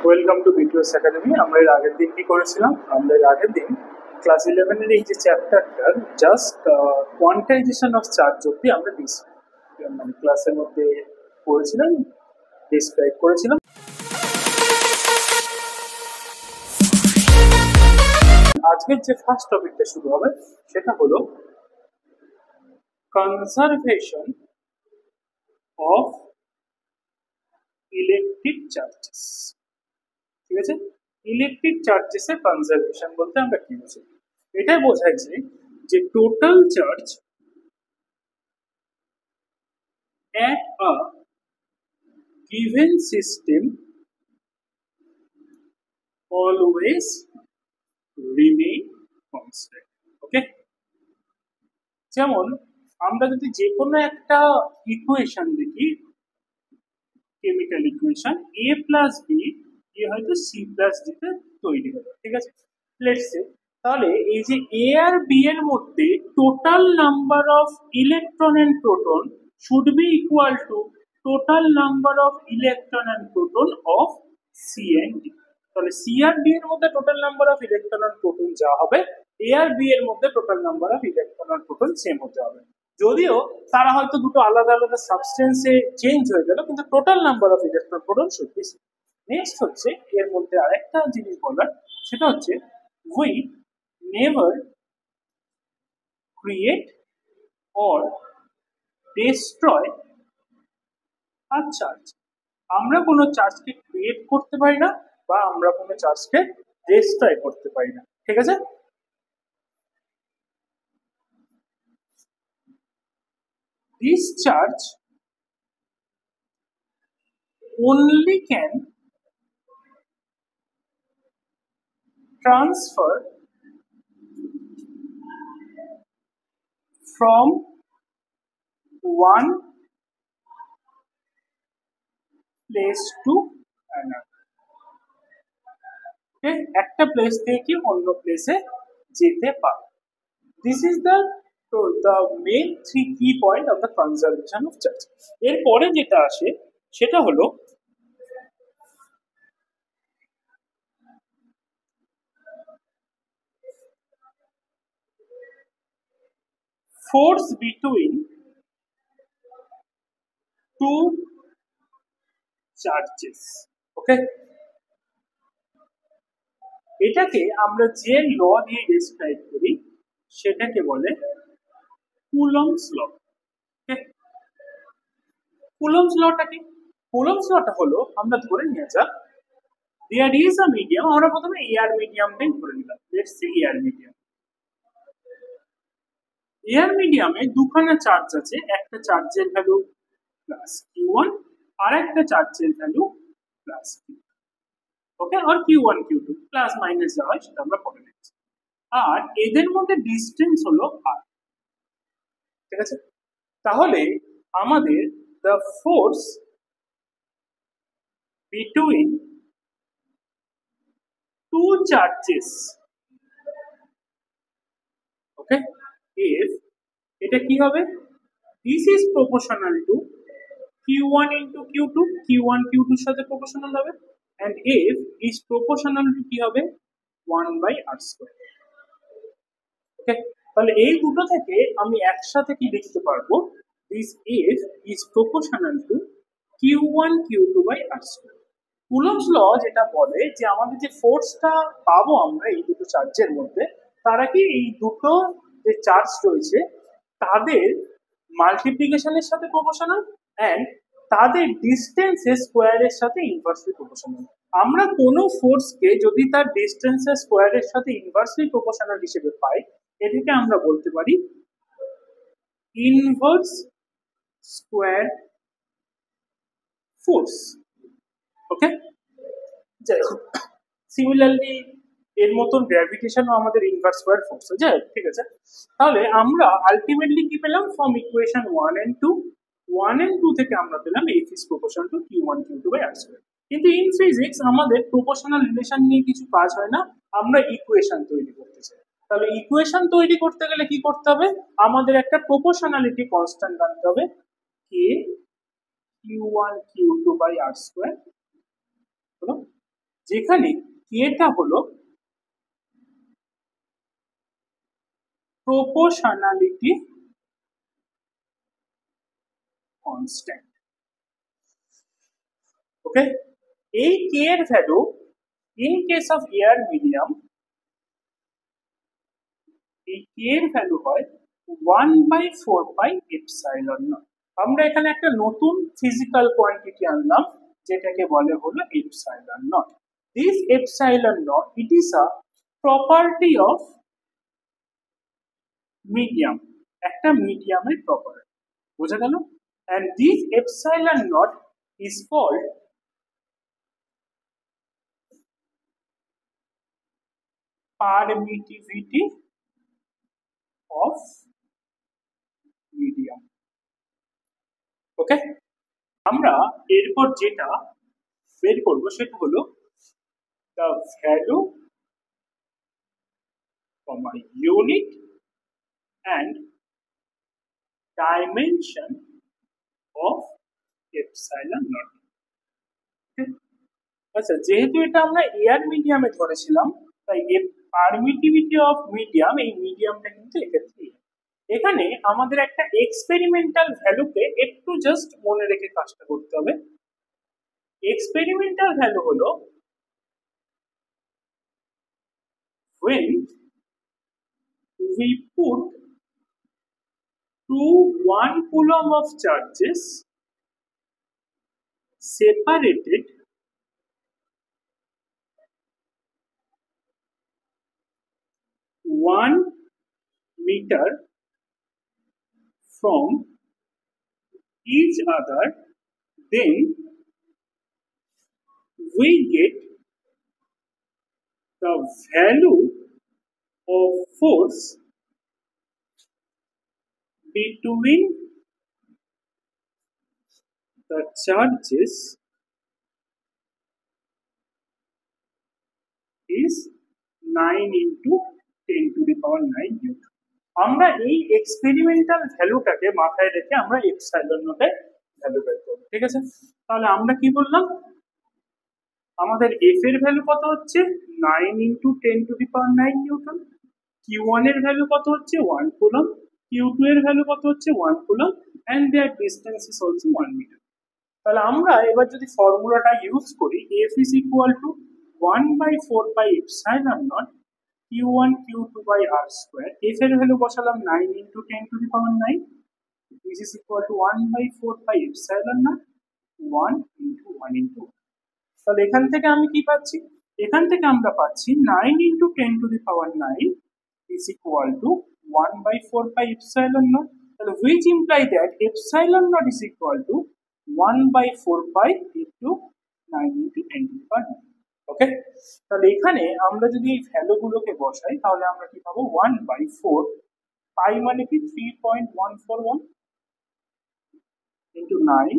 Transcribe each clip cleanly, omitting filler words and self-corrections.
Welcome to BTS academy. আমরা এর আগের দিন কি করেছিলাম? আমরা এর আগের দিন ক্লাস 11 এর এই যে চ্যাপ্টারটার জাস্ট কোয়ান্টাইজেশন অফ চার্জ অব্দি আমরা মানে ক্লাসের মধ্যে পড়েছিলাম, ডিসক্রাইব করেছিলাম। আজকের যে ফার্স্ট টপিকটা শুরু হবে সেটা হলো কনজারভেশন অফ ইলেকট্রিক চার্জেস। ঠিক আছে, ইলেকট্রিক চার্জেসের কনজারভেশন বলতে আমরা কি বুঝি? এটা বোঝায় যে total charge at a given system always remain constant. Okay, যেমন আমরা যদি যে কোনো একটা ইকুয়েশন দেখি, chemical equation a plus B এ হয়তো সি প্লাস ডি তে তৈরি হবে। ঠিক আছে, লেটস সে তাহলে এই যে এ আর বি এর মধ্যে total number of electron and proton should be equal to total number of electron and proton of C and D. তাহলে সি আর ডি এর মধ্যে total number of electron and proton যা হবে, এ আর বি এর মধ্যে total number of electron and proton same হতে হবে। যদিও তারা হয়তো দুটো আলাদা আলাদা সাবস্টেন্সে চেঞ্জ হয়ে গেল, কিন্তু total number of electron proton should B same. Next হচ্ছে এর মধ্যে আরেকটা জিনিস বলার, সেটা হচ্ছে we never create or destroy a charge. আমরা কোনো চার্জকে ক্রিয়েট করতে পারি না বা আমরা কোনো চার্জকে ডেস্ট্রয় করতে পারি না। ঠিক আছে, this charge only can transfer from one place to another. Okay, একটা প্লেস থেকে অন্য প্লেসে যেতে পারে। This is the main three key point of the conservation of charge. এরপরে যেটা আসে সেটা হলো force between two charges. ওকে, এটাকে আমরা যে ল দিয়ে ডেসক্রাইব করি সেটাকে বলে কুলম্বস ল। কুলম্বস লটা কি? কুলম্বস লটা হলো, আমরা ধরে নিয়ে যাক দেয়ার ইজ আ মিডিয়াম। আমরা প্রথমে এয়ার মিডিয়ামটাই ধরে নিলাম, let's say air medium. Air মিডিয়ামে দুখানা চার্জ আছে, একটা চার্জের ভ্যালু প্লাস Q1 আর একটা চার্জের ভ্যালু প্লাস Q। ওকে, আর Q1 Q2 প্লাস মাইনাস যা হয় সেটা আমরা পরে নিচ্ছি। আর এদের মধ্যে ডিসটেন্স হলো r। ঠিক আছে, তাহলে আমাদের the force between two charges, okay, if এটা কি হবে, this is proportional to Q1 into Q2, Q1 Q2 এর সাথে proportional হবে, and if is proportional to কি হবে 1 by r square। ওকে, তাহলে এই দুটো থেকে আমি একসাথে কি লিখতে পারবো, this if is proportional to Q1 Q2 by r square। Coulomb's law যেটা বলে যে আমাদের যে ফোর্সটা পাবো আমরা এই দুটো চার্জের মধ্যে, তারা কি এই দুটো যে চার্জ রয়েছে তাদের মাল্টিপ্লিকেশনের সাথে প্রপোর্শনাল এন্ড তাদের ডিস্টেন্সের স্কোয়ারের সাথে ইনভার্সলি প্রপোর্শনাল। আমরা কোনো ফোর্সকে যদি তার ডিস্টেন্সের স্কোয়ারের সাথে ইনভার্সলি প্রপোর্শনাল হিসেবে পাই, এটাকে আমরা বলতে পারি ইনভার্স স্কোয়ার ফোর্স। ওকে, যাই হোক, সিমিলারলি এর মতন গ্র্যাভিটেশনও আমাদের ইনভার্স স্কয়ার ফোর্স। যাই হোক, ঠিক আছে, তাহলে আমরা আলটিমেটলি কি পেলাম ফ্রম ইকুয়েশন 1 and 2, 1 and 2 থেকে আমরা পেলাম F is proportional to Q1 Q2 by r square। কিন্তু ইন ফিজিক্স আমাদের প্রপোর্শনাল রিলেশন নিয়ে কিছু কাজ হয় না, আমরা ইকুয়েশন তৈরি করতে চাই। তাহলে ইকুয়েশন তৈরি করতে গেলে কি করতে হবে, আমাদের একটা প্রপোর্শনালিটি কনস্ট্যান্ট আনতে হবে, K Q1 Q2 by r square হলো যেখানে এটা হলো প্রপোর্শনালিটি কনস্ট্যান্ট। ওকে, এই কে এর value in case of air medium, এই কে এর ভ্যালু হয় 1/4πε0। আমরা এখানে একটা নতুন ফিজিক্যাল কোয়ান্টিটি আনলাম যেটাকে বলে হলো epsilon not. This epsilon not it is a property of medium, একটা মিডিয়ামের প্রপার্টি, বোঝা গেল? and this epsilon naught is called permittivity of medium। ওকে, আমরা এরপর যেটা বের করব সেটা হলো the value, unit and dimension of epsilon naught। আচ্ছা, যেহেতু এটা আমরা এয়ার মিডিয়ামে ধরেছিলাম তাই পারমিটিভিটি অফ মিডিয়াম, এই মিডিয়ামটা কিন্তু এক্ষেত্রে এখানে আমাদের একটা এক্সপেরিমেন্টাল ভ্যালুকে একটু জাস্ট মনে রেখে কাজটা করতে হবে। এক্সপেরিমেন্টাল ভ্যালু হলো when we put 1 coulomb of charges separated one meter from each other, then we get the value of force between the charges is 9 into 10 to the power 9 Newton। আমরা এই experimental ভ্যালুটাকে মাথায় রেখে আমরা epsilon নটের value বের করব, ঠিক আছে? তাহলে আমরা কি বললাম, আমাদের এফ এর ভ্যালু কত হচ্ছে 9 into 10 to the power 9 Newton, Q1 এর ভ্যালু কত হচ্ছে 1 কুলম, Q2 এর ভ্যালু কত হচ্ছে 1 coulomb, and their distance is also 1 meter। তাহলে আমরা এবার যদি ফর্মুলাটা ইউজ করি, F is equal to 1/4πε0 Q1 Q2 by R square, F এর ভ্যালু বসালাম 9 into 10 to the power 9, this is equal to 1/4πε0 1 into 1 into, তাহলে এখান থেকে আমি কি পাচ্ছি, এখান থেকে আমরা পাচ্ছি 9 into 10 to the power 9 is equal to 1/4πε0, তাহলে which imply that epsilon naught is equal to 1/4π into 9 into 10 to the power 9। ওকে, তাহলে এখানে আমরা যদি এই ভ্যালুগুলোকে বসাই তাহলে আমরা কি পাবো 1/4 পাই মানে কি 3.141 into 9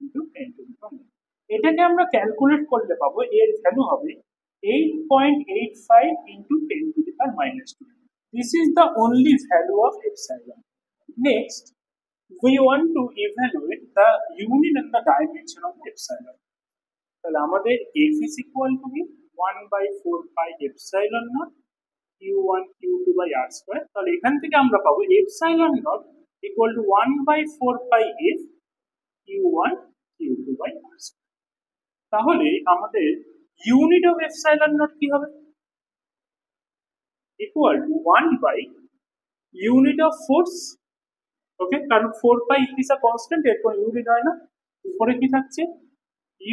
into 10 to the power 9। এটাকে আমরা ক্যালকুলেট করলে পাবো এর ভ্যালু হবে 8.85 into 10 to the power -2। This is the only value of epsilon। Next, we want to evaluate the unit and the dimension of epsilon। তাহলে আমাদের f is equal to 1/4πε0 Q1 Q2 by R square। তাহলে এখান থেকে আমরা পাবো epsilon naught equal to 1/4πf Q1 Q2 by R square। তাহলে আমাদের unit of epsilon not কি হবে, equal to 1/unit of force। ওকে, কারণ 4π is a constant, এরপর ইউনিট হয় না, উপরে কি থাকছে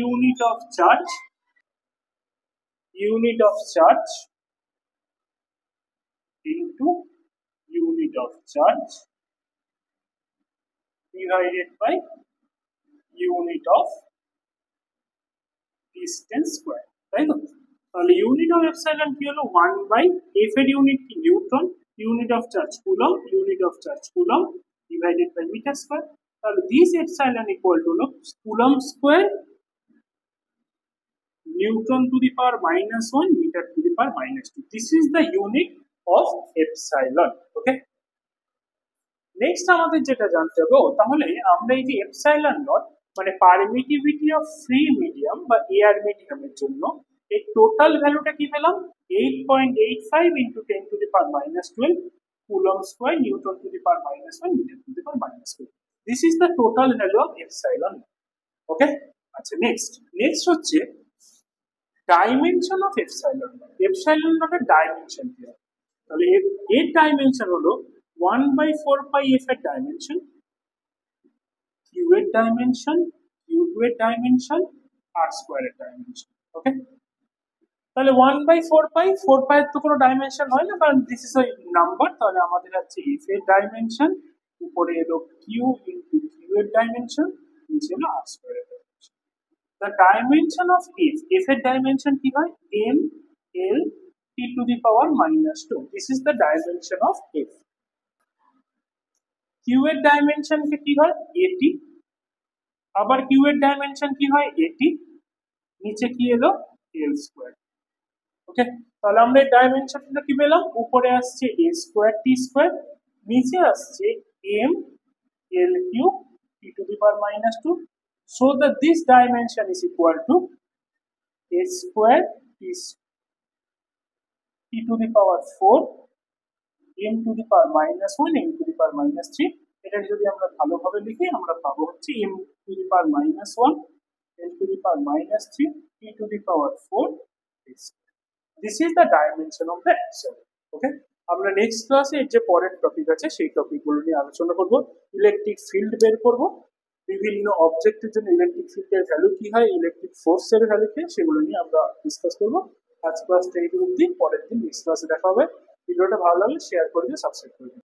unit of charge into unit of charge divided by unit of distance square, তাই তো? তাহলে ইউনিট অফ এপসাইলন কি হলো 1/f এর ইউনিট কি newton, unit of charge coulomb, unit of charge coulomb divided by metre square. তাহলে this epsilon equal to হলো coulomb square Newton to the power -1 meter to the power -2। This is the unit of epsilon। Okay, next আমাদের যেটা জানতে হবে, তাহলে আমরা এই যে এপসাইলন নট মানে পারমিটিভিটি অফ ফ্রি মিডিয়াম বা এয়ার মিডিয়ামের জন্য এই টোটাল ভ্যালুটা কি পেলাম 8.85 into 10 to the power minus 12 coulomb square newton to the power minus 1 metre to the power minus 12 this is the total value of epsilon. Okay, আচ্ছা next হচ্ছে dimension of epsilon. Epsilon নটের dimension কি হবে, তাহলে এর dimension হলো 1/4 পাই F এর dimension, Q এর ডাইমেনশন, কিউ2 এর ডাইমেনশন, আর স্কোয়ারের ডাইমেনশন। ওকে, তাহলে 1/4 পাই, 4 পাই তো কোনো ডাইমেনশন হয় না কারণ দিস ইজ আ নাম্বার, তাহলে আমাদের আছে এফ এর ডাইমেনশন, উপরে এলো কিউ ইনটু কিউ এর ডাইমেনশন, নিচে হলো আর স্কোয়ারের dimension. The dimension of F এর ডাইমেনশন কি হয় M L T to the power minus 2, this is the dimension of F. Q এর ডাইমেনশন কি হয় এটি, আবার কিউ এর ডাইমেনশন কি হয় এটি, নিচে কি এলো এল স্কোয়ার। ওকে, তাহলে আমরা এই ডাইমেনশনটা কি পেলাম, উপরে আসছে এ স্কোয়ার টি স্কোয়ার, নিচে আসছে M L cube T to the power minus 2, so that this dimension is equal to a square t to the power 4 m to the power minus 1 m to the power minus 3। এটা যদি আমরা ভালোভাবে লিখি আমরা পাবো হচ্ছে m to the power minus 1 m to the power minus 3 t to the power 4 this is the dimension of the axle। ওকে, আমরা next ক্লাসে যে পরের টপিক আছে সেই টপিকগুলো নিয়ে আলোচনা করব। ইলেকট্রিক ফিল্ড বের করব, বিভিন্ন অবজেক্টের জন্য ইলেকট্রিক ফিল্ডের ভ্যালু কি হয়, ইলেকট্রিক ফোর্সের ভ্যালু কি, সেগুলো নিয়ে আমরা ডিসকাস করব। আজ ক্লাসটা এই অবধি, পরের দিন নেক্সট ক্লাসে দেখা হবে। ভিডিওটা ভালো লাগলে শেয়ার করে দিয়ে সাবস্ক্রাইব করে দিন।